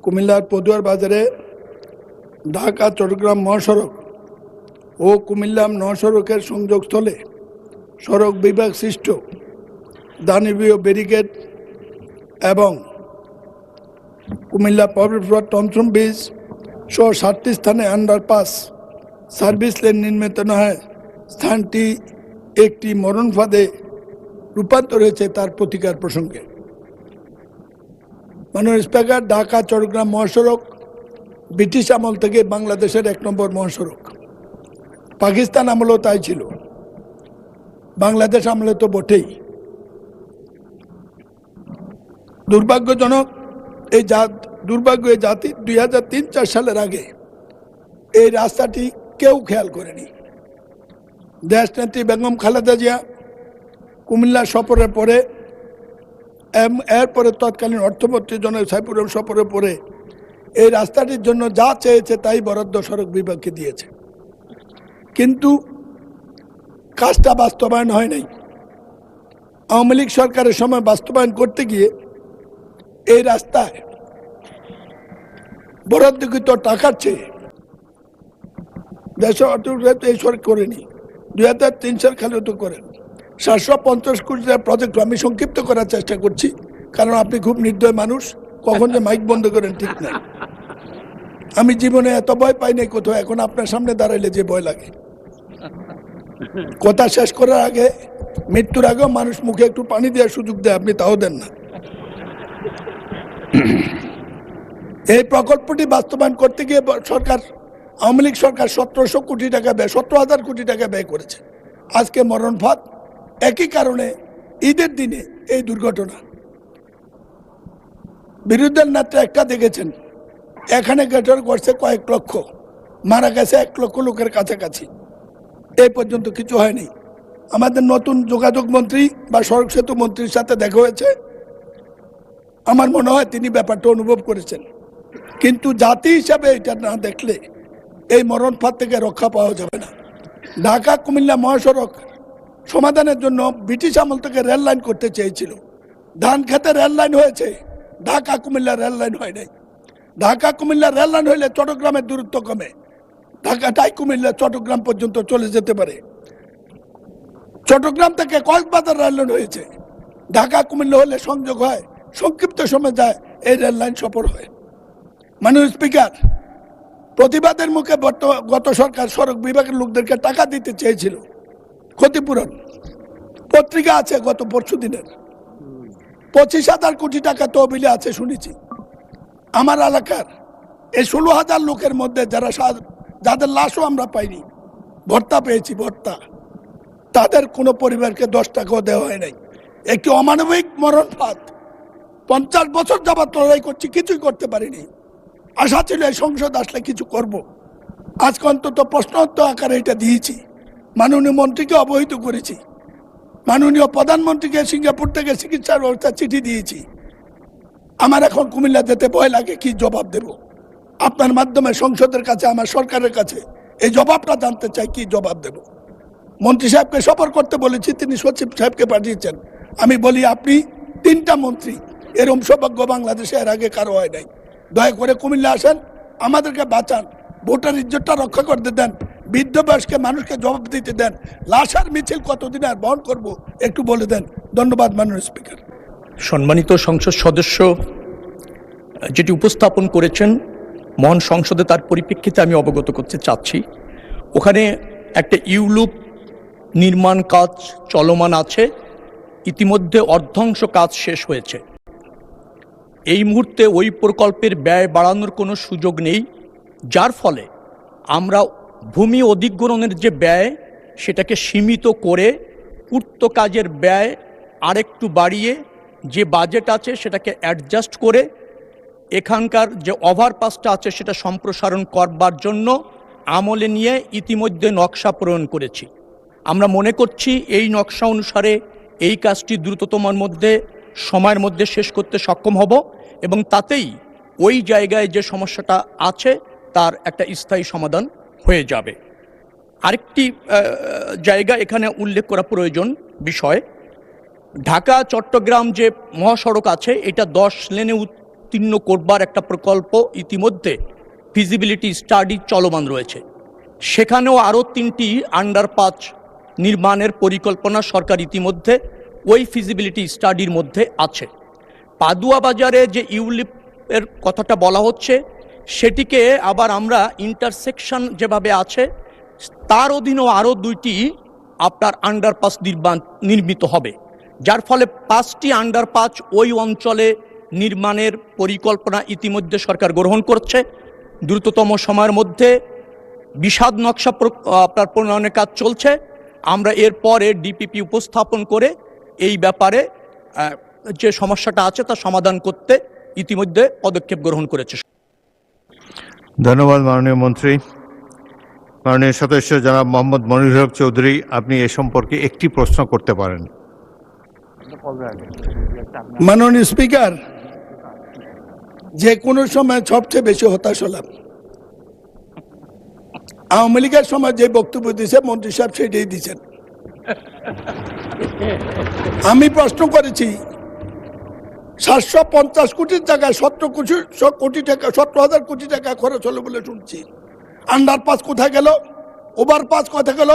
কুমিল্লার পদুয়ার বাজারে ঢাকা চট্টগ্রাম মহাসড়ক ও কুমিল্লা মহাসড়কের সংযোগস্থলে সড়ক বিভাগ সৃষ্ট দানবীয় ব্যারিকেড এবং কুমিল্লা পাবলিক টমথম ব্রিজ সহ 7টি স্থানে আন্ডারপাস সার্ভিস লেন নির্মিত না হয় স্থানটি একটি মরণ ফাঁদে রূপান্তর হয়েছে তার প্রতিকার প্রসঙ্গে। মাননীয় স্পিকার, ঢাকা চট্টগ্রাম মহাসড়ক ব্রিটিশ আমল থেকে বাংলাদেশের 1 নম্বর মহাসড়ক। পাকিস্তান আমলেও তাই ছিল, বাংলাদেশ আমলে তো বটেই। দুর্ভাগ্যজনক এই জাতি 2003-4 সালের আগে এই রাস্তাটি কেউ খেয়াল করেনি। দেশনেত্রী বেগম খালেদা জিয়া কুমিল্লা সফরের পরে এরপরে তৎকালীন অর্থমন্ত্রী জনাব সাইফুর রহমান সফরের পরে এই রাস্তাটির জন্য যা চেয়েছে তাই বরাদ্দ সড়ক বিভাগকে দিয়েছে, কিন্তু কাজটা বাস্তবায়ন হয় নাই। আওয়ামী লীগ সরকারের সময় বাস্তবায়ন করতে গিয়ে এই রাস্তায় বরাদ্দকৃত টাকার চেয়ে দেশের অর্থনীতি এই সরকার করেনি। 2003 সাল খালি তো করেন 750 কোটি টাকার প্রজেক্ট আমি সংক্ষিপ্ত করার চেষ্টা করছি, কারণ আপনি খুব নির্দয় মানুষ, কখন যে মাইক বন্ধ করেন ঠিক নাই। আমি জীবনে এত ভয় পাই নাই কোথাও, এখন আপনার সামনে দাঁড়াইলে যে ভয় লাগে। কথা শেষ করার আগে, মৃত্যুর আগেও মানুষ মুখে একটু পানি দেওয়ার সুযোগ দেয়, আপনি তাও দেন না। এই প্রকল্পটি বাস্তবায়ন করতে গিয়ে সরকার, আওয়ামী লীগ সরকার 1700 কোটি টাকা ব্যয়, 17,000 কোটি টাকা ব্যয় করেছে। আজকে মরণ ফাঁদ, একই কারণে ঈদের দিনে এই দুর্ঘটনা। বিরোধীদের নেতা একটা দেখেছেন, এখানে গ্রেটার করছে কয়েক লক্ষ, মারা গেছে 1 লক্ষ লোকের কাছাকাছি। এই পর্যন্ত কিছু হয়নি। আমাদের নতুন যোগাযোগ মন্ত্রী বা সড়ক সেতু মন্ত্রীর সাথে দেখা হয়েছে, আমার মনে হয় তিনি ব্যাপারটা অনুভব করেছেন, কিন্তু জাতি হিসাবে এটা না দেখলে এই মরণ ফাঁদ থেকে রক্ষা পাওয়া যাবে না। ঢাকা কুমিল্লা মহাসড়ক সমাধানের জন্য ব্রিটিশ আমল থেকে রেল লাইন করতে চেয়েছিল। ধান খেতে রেল লাইন হয়েছে, ঢাকা কুমিল্লা রেল লাইন হয় নাই। ঢাকা কুমিল্লা রেল লাইন হইলে চট্টগ্রামের দূরত্ব কমে, ঢাকাটাই কুমিল্লা চট্টগ্রাম পর্যন্ত চলে যেতে পারে। চট্টগ্রাম থেকে কক্সবাজার রেল লাইন হয়েছে, ঢাকা কুমিল্লা হলে সংযোগ হয়, সংক্ষিপ্ত সময় যায়, এই রেল লাইন সফর হয়। মাননীয় স্পিকার, প্রতিবাদের মুখে গত সরকার সড়ক বিভাগের লোকদেরকে টাকা দিতে চেয়েছিল ক্ষতিপূরণ। পত্রিকা আছে গত পরশু দিনের 25,000 কোটি টাকা তহবিলে আছে শুনেছি। আমার এলাকার এই 16,000 লোকের মধ্যে যাদের লাশও আমরা পাইনি, ভর্তা পেয়েছি, ভর্তা, তাদের কোনো পরিবারকে 10 টাকাও দেওয়া হয় নাই। একটি অমানবিক মরণ ফাঁদ। 50 বছর যাবত লড়াই করছি, কিছুই করতে পারিনি। আশা ছিল এই সংসদ আসলে কিছু করব। আজকে অন্তত প্রশ্নোত্তর আকারে এটা দিয়েছি, মাননীয় মন্ত্রীকে অবহিত করেছি, মাননীয় প্রধানমন্ত্রীকে সিঙ্গাপুর থেকে চিকিৎসার ব্যবস্থা চিঠি দিয়েছি। আমার এখন কুমিল্লা যেতে ভয় লাগে, কি জবাব দেব? আপনার মাধ্যমে সংসদের কাছে, আমার সরকারের কাছে এই জবাবটা জানতে চাই, কি জবাব দেব? মন্ত্রী সাহেবকে সফর করতে বলেছি, তিনি সচিব সাহেবকে পাঠিয়েছেন। আমি বলি, আপনি 3টা মন্ত্রী, এরকম সৌভাগ্য বাংলাদেশে এর আগে কারো হয় নাই। দয়া করে কুমিল্লা আসেন, আমাদেরকে বাঁচান, ভোটার ইজ্জতটা রক্ষা করতে দেন, বৃদ্ধ বয়স্ক মানুষকে জবাব দিতে দেন। লাশার মিছিল কতদিন আর বহন করব একটু বলে দেন। ধন্যবাদ মাননীয় স্পিকার। সম্মানিত সংসদ সদস্য যেটি উপস্থাপন করেছেন মহান সংসদে, তার পরিপ্রেক্ষিতে আমি অবগত করতে চাচ্ছি। ওখানে একটা ইউলুপ নির্মাণ কাজ চলমান আছে, ইতিমধ্যে অর্ধাংশ কাজ শেষ হয়েছে। এই মুহূর্তে ওই প্রকল্পের ব্যয় বাড়ানোর কোনো সুযোগ নেই, যার ফলে আমরা ভূমি অধিগ্রহণের যে ব্যয় সেটাকে সীমিত করে পূর্ত কাজের ব্যয় আরেকটু বাড়িয়ে যে বাজেট আছে সেটাকে অ্যাডজাস্ট করে এখানকার যে ওভারপাসটা আছে সেটা সম্প্রসারণ করবার জন্য আমলে নিয়ে ইতিমধ্যে নকশা প্রণয়ন করেছি। আমরা মনে করছি এই নকশা অনুসারে এই কাজটি দ্রুততম সময়ের মধ্যে শেষ করতে সক্ষম হব, এবং তাতেই ওই জায়গায় যে সমস্যাটা আছে তার একটা স্থায়ী সমাধান হয়ে যাবে। আরেকটি জায়গা এখানে উল্লেখ করা প্রয়োজন বিষয়, ঢাকা চট্টগ্রাম যে মহাসড়ক আছে এটা 10 লেনে উত্তীর্ণ করবার একটা প্রকল্প ইতিমধ্যে ফিজিবিলিটি স্টাডি চলমান রয়েছে। সেখানেও আরও 3টি আন্ডারপাস নির্মাণের পরিকল্পনা সরকার ইতিমধ্যে ওই ফিজিবিলিটি স্টাডির মধ্যে আছে। পাদুয়া বাজারে যে ইউলিপের কথাটা বলা হচ্ছে, সেটিকে আবার আমরা ইন্টারসেকশন যেভাবে আছে তার অধীনেও আরও 2টি আপনার আন্ডারপাস নির্মিত হবে, যার ফলে 5টি আন্ডারপাস ওই অঞ্চলে নির্মাণের পরিকল্পনা ইতিমধ্যে সরকার গ্রহণ করছে। দ্রুততম সময়ের মধ্যে বিশদ নকশা আপনার প্রণয়নের কাজ চলছে। আমরা এরপরে ডিপিপি উপস্থাপন করে এই ব্যাপারে যে সমস্যাটা আছে তা সমাধান করতে ইতিমধ্যে পদক্ষেপ গ্রহণ করেছে। ধন্যবাদ মাননীয় মন্ত্রী। মাননীয় সদস্য জনাব মোহাম্মদ মনিরুল হক চৌধুরী, আপনি এ সম্পর্কে একটি প্রশ্ন করতে পারেন। মাননীয় স্পিকার, যে কোনো সময় সবচেয়ে বেশি হতাশ হলাম। আওয়ামী লীগের সময় যে বক্তব্য দিয়েছে মন্ত্রী সাহেব সেটাই দিচ্ছেন। আমি প্রশ্ন করেছি 750 কোটির জায়গায় 17 কোটি টাকা 17,000 কোটি টাকা খরচ হলো বলে শুনছি। আন্ডারপাস কোথায় গেল, ওভারপাস কোথায় গেল,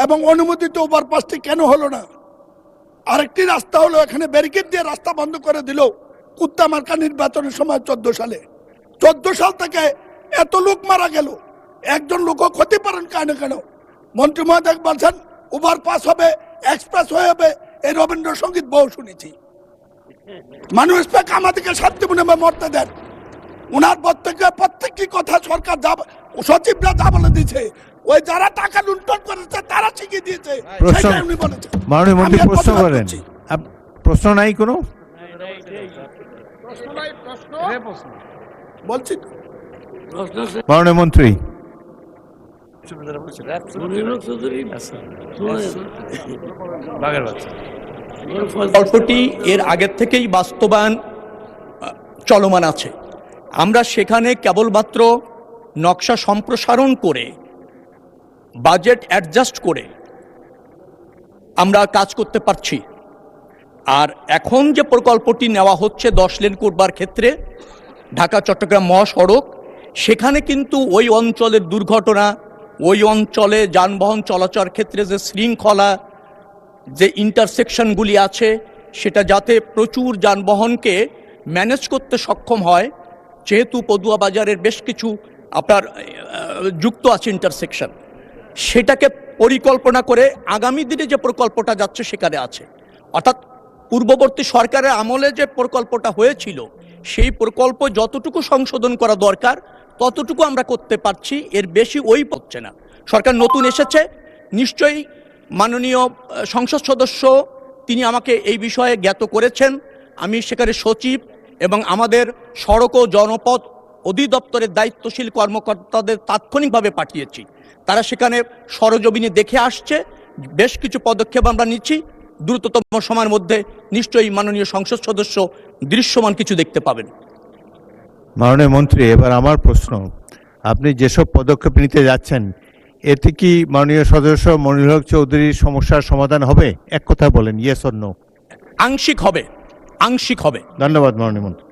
এবং অনুমোদিত ওভারপাসটি কেন হলো না? আরেকটি রাস্তা হলো এখানে ব্যারিকেড দিয়ে রাস্তা বন্ধ করে দিল কুত্তামার্কা নির্বাচনের সময় 14 সালে। 14 সাল থেকে এত লোক মারা গেল, একজন লোকও ক্ষতিপূরণ কেন কেন? মন্ত্রী মহোদয় বলছেন ওভারপাস হবে, এক্সপ্রেস হয়ে হবে, এই রবীন্দ্রসঙ্গীত বহু শুনেছি। মানুষ আমাদেরকে শান্তি মনে মরতে দেন। ওনার প্রত্যেকটি কথা সরকার যা সচিবরা যা বলে দিয়েছে, ওই যারা টাকা লুণ্ঠন করেছে তারা শিখিয়ে দিয়েছে। উনি বলেছেন মাননীয় মন্ত্রী প্রশ্ন করেন। প্রশ্ন নাই কোনো? বলছি মাননীয় মন্ত্রী। প্রকল্পটি এর আগের থেকেই বাস্তবায়ন চলমান আছে। আমরা সেখানে কেবলমাত্র নকশা সম্প্রসারণ করে বাজেট অ্যাডজাস্ট করে আমরা কাজ করতে পারছি। আর এখন যে প্রকল্পটি নেওয়া হচ্ছে 10 লেন করবার ক্ষেত্রে ঢাকা চট্টগ্রাম মহাসড়ক, সেখানে কিন্তু ওই অঞ্চলের দুর্ঘটনা, ওই অঞ্চলে যানবাহন চলাচল ক্ষেত্রে যে শৃঙ্খলা, যে ইন্টারসেকশনগুলি আছে, সেটা যাতে প্রচুর যানবাহনকে ম্যানেজ করতে সক্ষম হয়, যেহেতু পদুয়া বাজারের বেশ কিছু আপনার যুক্ত আছে ইন্টারসেকশন, সেটাকে পরিকল্পনা করে আগামী দিনে যে প্রকল্পটা যাচ্ছে সেখানে আছে। অর্থাৎ পূর্ববর্তী সরকারের আমলে যে প্রকল্পটা হয়েছিল সেই প্রকল্প যতটুকু সংশোধন করা দরকার ততটুকু আমরা করতে পারছি, এর বেশি ওই হচ্ছে না। সরকার নতুন এসেছে, নিশ্চয়ই মাননীয় সংসদ সদস্য তিনি আমাকে এই বিষয়ে জ্ঞাত করেছেন। আমি সেখানে সচিব এবং আমাদের সড়ক ও জনপথ অধিদপ্তরের দায়িত্বশীল কর্মকর্তাদের তাৎক্ষণিকভাবে পাঠিয়েছি। তারা সেখানে সরজমিনে দেখে আসছে, বেশ কিছু পদক্ষেপ আমরা নিচ্ছি। দ্রুততম সময়ের মধ্যে নিশ্চয়ই মাননীয় সংসদ সদস্য দৃশ্যমান কিছু দেখতে পাবেন। মাননীয় মন্ত্রী, এবার আমার প্রশ্ন, আপনি যেসব পদক্ষেপ নিতে যাচ্ছেন এতে কি মাননীয় সদস্য মনিরুল হক চৌধুরীর সমস্যার সমাধান হবে? এক কথা বলেন, ইয়েস অর নো। আংশিক হবে, আংশিক হবে। ধন্যবাদ মাননীয় মন্ত্রী।